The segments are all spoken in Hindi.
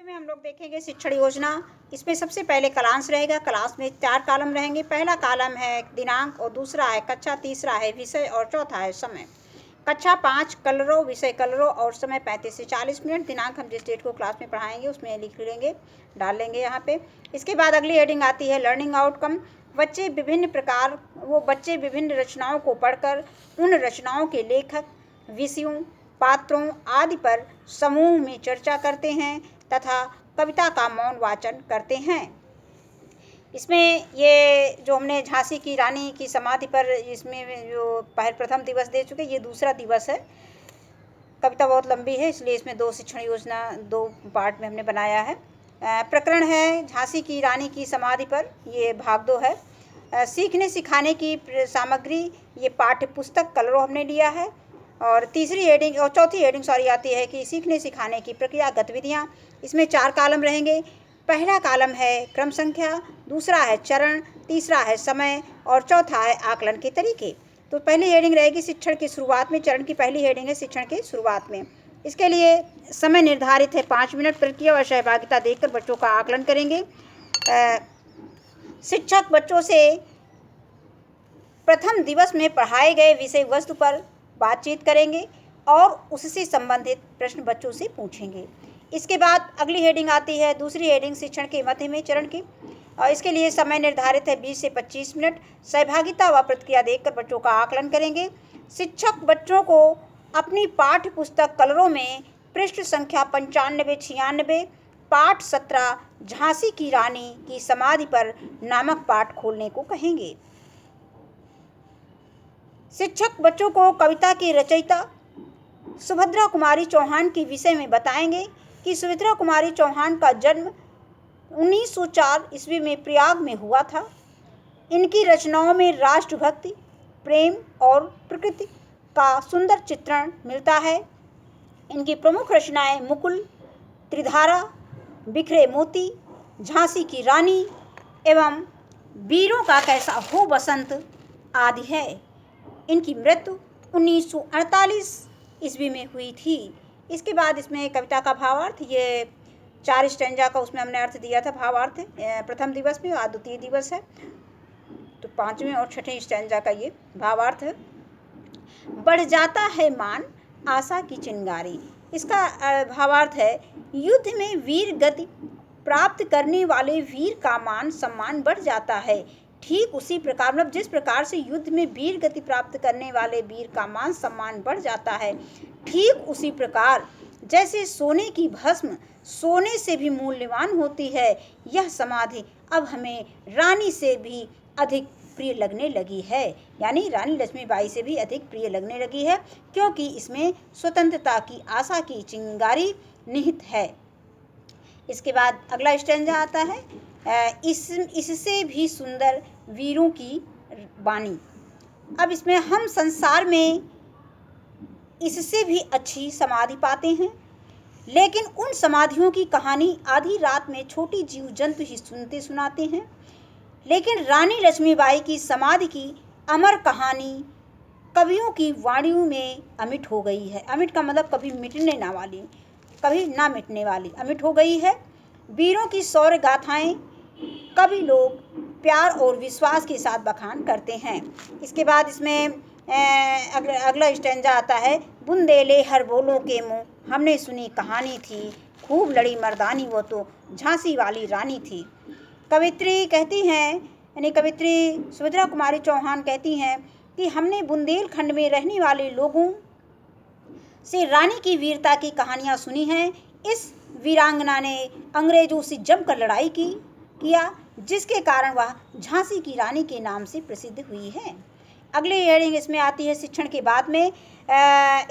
में हम लोग देखेंगे शिक्षण योजना। इसमें सबसे पहले कलांश रहेगा। क्लास में 4 कॉलम रहेंगे। पहला कॉलम है दिनांक और दूसरा है कक्षा, तीसरा है विषय और चौथा है समय। कक्षा 5 कलरों, विषय कलरों और समय 35 से 40 मिनट। दिनांक हम जिस डेट को क्लास में पढ़ाएंगे उसमें लिख लेंगे, डाल लेंगे यहाँ पे। इसके बाद अगली हेडिंग आती है लर्निंग आउटकम। बच्चे विभिन्न रचनाओं को पढ़कर उन रचनाओं के लेखक, विषयों, पात्रों आदि पर समूह में चर्चा करते हैं तथा कविता का मौन वाचन करते हैं। इसमें ये जो हमने झांसी की रानी की समाधि पर इसमें जो प्रथम दिवस दे चुके, ये दूसरा दिवस है। कविता बहुत लंबी है इसलिए इसमें 2 शिक्षण योजना 2 पार्ट में हमने बनाया है। प्रकरण है झांसी की रानी की समाधि पर, ये भाग 2 है। सीखने सिखाने की सामग्री, ये पाठ्य पुस्तक कलरों हमने लिया है। और चौथी हेडिंग आती है कि सीखने सिखाने की प्रक्रिया गतिविधियाँ। इसमें 4 कॉलम रहेंगे। पहला कॉलम है क्रम संख्या, दूसरा है चरण, तीसरा है समय और चौथा है आकलन के तरीके। तो पहली हेडिंग रहेगी शिक्षण की शुरुआत में। चरण की पहली हेडिंग है शिक्षण की शुरुआत में। इसके लिए समय निर्धारित है 5 मिनट। प्रक्रिया और सहभागिता देखकर बच्चों का आकलन करेंगे। शिक्षक बच्चों से प्रथम दिवस में पढ़ाए गए विषय वस्तु पर बातचीत करेंगे और उससे संबंधित प्रश्न बच्चों से पूछेंगे। इसके बाद अगली हेडिंग आती है दूसरी हेडिंग शिक्षण के मध्य में चरण की। और इसके लिए समय निर्धारित है 20 से 25 मिनट। सहभागिता व प्रतिक्रिया देखकर बच्चों का आकलन करेंगे। शिक्षक बच्चों को अपनी पाठ्य पुस्तक कलरों में पृष्ठ संख्या 95-96 पाठ 17 झांसी की रानी की समाधि पर नामक पाठ खोलने को कहेंगे। शिक्षक बच्चों को कविता की रचयिता सुभद्रा कुमारी चौहान के विषय में बताएंगे कि सुभद्रा कुमारी चौहान का जन्म 1904 ईस्वी में प्रयाग में हुआ था। इनकी रचनाओं में राष्ट्रभक्ति, प्रेम और प्रकृति का सुंदर चित्रण मिलता है। इनकी प्रमुख रचनाएं मुकुल, त्रिधारा, बिखरे मोती, झांसी की रानी एवं वीरों का कैसा हो बसंत आदि है। इनकी मृत्यु 1948 ईस्वी में हुई थी। इसके बाद इसमें कविता का भावार्थ, ये 4 स्टैंजा का उसमें हमने अर्थ दिया था। भावार्थ प्रथम दिवस में और द्वितीय दिवस है, तो 5वें और 6ठे स्टैंजा का ये भावार्थ है। बढ़ जाता है मान आशा की चिंगारी। इसका भावार्थ है युद्ध में वीर गति प्राप्त करने वाले वीर का मान सम्मान बढ़ जाता है। ठीक उसी प्रकार, मतलब जिस प्रकार से युद्ध में वीर गति प्राप्त करने वाले वीर का मान सम्मान बढ़ जाता है, ठीक उसी प्रकार जैसे सोने की भस्म सोने से भी मूल्यवान होती है, यह समाधि अब हमें रानी से भी अधिक प्रिय लगने लगी है। यानी रानी लक्ष्मीबाई से भी अधिक प्रिय लगने लगी है, क्योंकि इसमें स्वतंत्रता की आशा की चिंगारी निहित है। इसके बाद अगला स्टैंजा आता है इससे भी सुंदर वीरों की वाणी। अब इसमें हम संसार में इससे भी अच्छी समाधि पाते हैं, लेकिन उन समाधियों की कहानी आधी रात में छोटी जीव जंतु ही सुनते सुनाते हैं। लेकिन रानी लक्ष्मीबाई की समाधि की अमर कहानी कवियों की वाणियों में अमिट हो गई है। अमिट का मतलब कभी मिटने ना वाली, कभी ना मिटने वाली, अमिट हो गई है। वीरों की शौर्य गाथाएं कभी लोग प्यार और विश्वास के साथ बखान करते हैं। इसके बाद इसमें अगला स्टैंजा आता है बुंदेले हर बोलों के मुँह हमने सुनी कहानी थी, खूब लड़ी मर्दानी वो तो झांसी वाली रानी थी। कवित्री कहती हैं, यानी कवित्री सुभद्रा कुमारी चौहान कहती हैं कि हमने बुंदेलखंड में रहने वाले लोगों से रानी की वीरता की कहानियाँ सुनी हैं। इस वीरांगना ने अंग्रेजों से जमकर लड़ाई किया, जिसके कारण वह झांसी की रानी के नाम से प्रसिद्ध हुई है। अगली हेडिंग इसमें आती है शिक्षण के बाद में।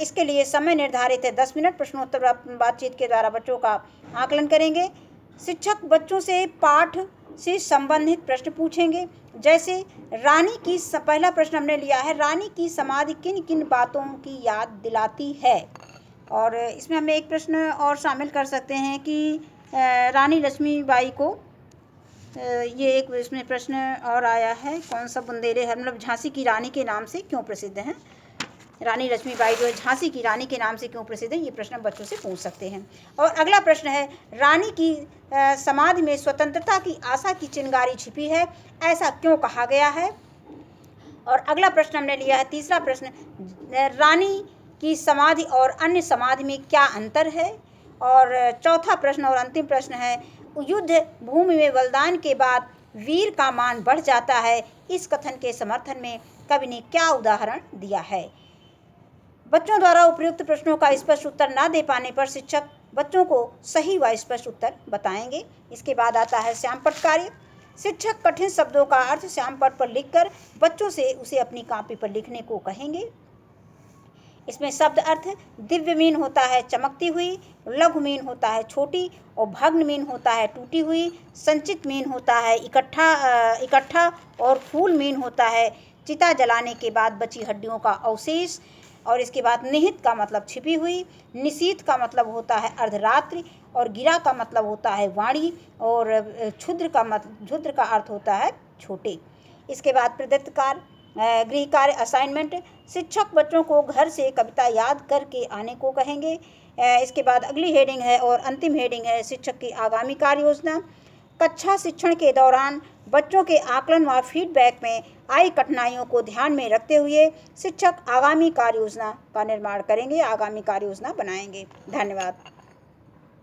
इसके लिए समय निर्धारित है 10 मिनट। प्रश्नोत्तर बातचीत के द्वारा बच्चों का आकलन करेंगे। शिक्षक बच्चों से पाठ से संबंधित प्रश्न पूछेंगे। जैसे रानी की पहला प्रश्न हमने लिया है, रानी की समाधि किन किन बातों की याद दिलाती है। और इसमें हम एक प्रश्न और शामिल कर सकते हैं कि रानी लक्ष्मीबाई को ये एक इसमें प्रश्न और आया है, कौन सा बुंदेले हर, मतलब झांसी की रानी के नाम से क्यों प्रसिद्ध हैं। रानी लक्ष्मीबाई जो है झांसी की रानी के नाम से क्यों प्रसिद्ध है? ये प्रश्न बच्चों से पूछ सकते हैं। और अगला प्रश्न है, रानी की समाधि में स्वतंत्रता की आशा की चिंगारी छिपी है, ऐसा क्यों कहा गया है? और अगला प्रश्न हमने लिया है तीसरा प्रश्न, रानी की समाधि और अन्य समाधि में क्या अंतर है? और चौथा प्रश्न और अंतिम प्रश्न है, युद्ध भूमि में बलिदान के बाद वीर का मान बढ़ जाता है, इस कथन के समर्थन में कवि ने क्या उदाहरण दिया है? बच्चों द्वारा उपयुक्त प्रश्नों का स्पष्ट उत्तर न दे पाने पर शिक्षक बच्चों को सही व स्पष्ट उत्तर बताएंगे। इसके बाद आता है श्यामपट्ट कार्य। शिक्षक कठिन शब्दों का अर्थ श्यामपट्ट पर लिखकर बच्चों से उसे अपनी कॉपी पर लिखने को कहेंगे। इसमें शब्द अर्थ, दिव्य मीन होता है चमकती हुई, लघु मीन होता है छोटी, और भग्न मीन होता है टूटी हुई, संचित मीन होता है इकट्ठा, और फूल मीन होता है चिता जलाने के बाद बची हड्डियों का अवशेष। और इसके बाद निहित का मतलब छिपी हुई, निशीथ का मतलब होता है अर्धरात्रि, और गिरा का मतलब होता है वाणी, और क्षुद्र का अर्थ होता है छोटे। इसके बाद प्रदत्त कार्य, गृह कार्य असाइनमेंट, शिक्षक बच्चों को घर से कविता याद करके आने को कहेंगे। इसके बाद अगली हेडिंग है और अंतिम हेडिंग है, शिक्षक की आगामी कार्य योजना। कक्षा शिक्षण के दौरान बच्चों के आकलन व फीडबैक में आई कठिनाइयों को ध्यान में रखते हुए शिक्षक आगामी कार्य योजना का निर्माण करेंगे, आगामी कार्य योजना बनाएंगे। धन्यवाद।